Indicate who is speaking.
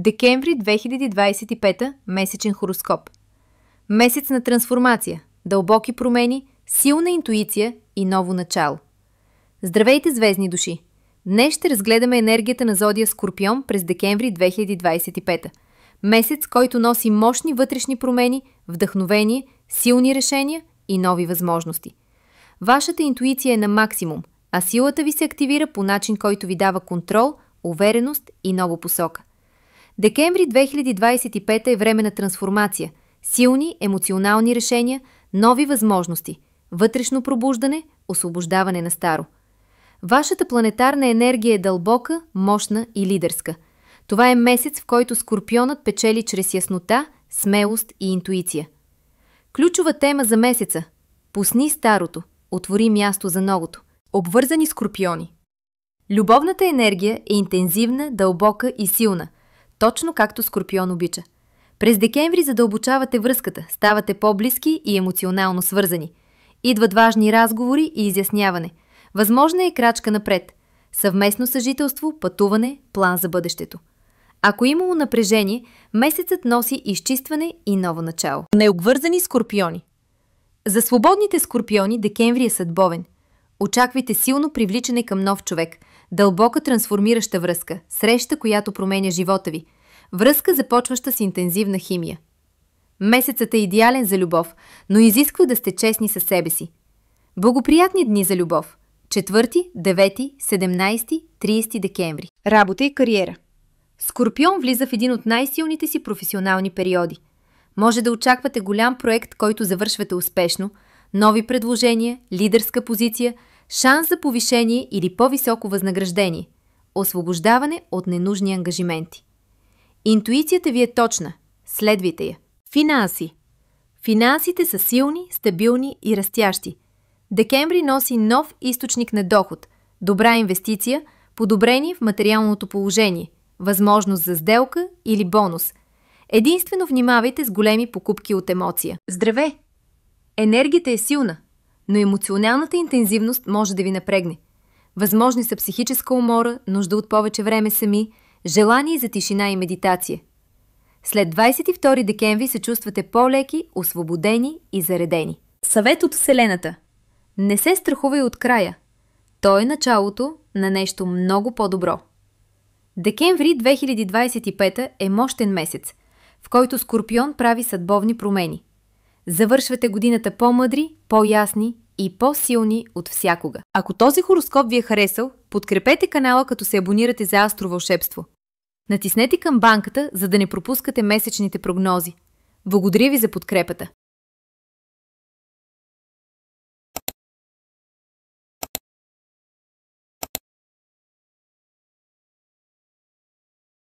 Speaker 1: Декември 2025 месечен хороскоп. Месец на трансформация, дълбоки промени, силна интуиция и ново начало. Здравейте, звездни души! Днес ще разгледаме енергията на зодия Скорпион през декември 2025. Месец, който носи мощни вътрешни промени, вдъхновение, силни решения и нови възможности. Вашата интуиция е на максимум, а силата ви се активира по начин, който ви дава контрол, увереност и нова посока. Декември 2025 е време на трансформация, силни емоционални решения, нови възможности, вътрешно пробуждане, освобождаване на старо. Вашата планетарна енергия е дълбока, мощна и лидерска. Това е месец, в който Скорпионът печели чрез яснота, смелост и интуиция. Ключова тема за месеца – пусни старото, отвори място за новото. Обвързани Скорпиони. Любовната енергия е интензивна, дълбока и силна, точно както Скорпион обича. През декември задълбочавате връзката, ставате по-близки и емоционално свързани. Идват важни разговори и изясняване. Възможна е крачка напред. Съвместно съжителство, пътуване, план за бъдещето. Ако имало напрежение, месецът носи изчистване и ново начало. Необвързани Скорпиони. За свободните Скорпиони декември е съдбовен. Очаквайте силно привличане към нов човек, дълбока трансформираща връзка, среща, която променя живота ви, връзка, започваща с интензивна химия. Месецът е идеален за любов, но изисква да сте честни със себе си. Благоприятни дни за любов. 4, 9, 17, 30 декември. Работа и кариера. Скорпион влиза в един от най-силните си професионални периоди. Може да очаквате голям проект, който завършвате успешно, нови предложения, лидерска позиция, шанс за повишение или по-високо възнаграждение, освобождаване от ненужни ангажименти. Интуицията ви е точна. Следвайте я. Финанси. Финансите са силни, стабилни и растящи. Декември носи нов източник на доход, добра инвестиция, подобрение в материалното положение, възможност за сделка или бонус. Единствено внимавайте с големи покупки от емоция. Здраве! Енергията е силна, но емоционалната интензивност може да ви напрегне. Възможни са психическа умора, нужда от повече време сами, желание за тишина и медитация. След 22 декември се чувствате по-леки, освободени и заредени. Съвет от Вселената. Не се страхувай от края. То е началото на нещо много по-добро. Декември 2025 е мощен месец, в който Скорпион прави съдбовни промени. Завършвате годината по-мъдри, по-ясни и по-силни от всякога. Ако този хороскоп ви е харесал, подкрепете канала, като се абонирате за Астровълшебство. Натиснете камбанката, за да не пропускате месечните прогнози. Благодаря ви за подкрепата!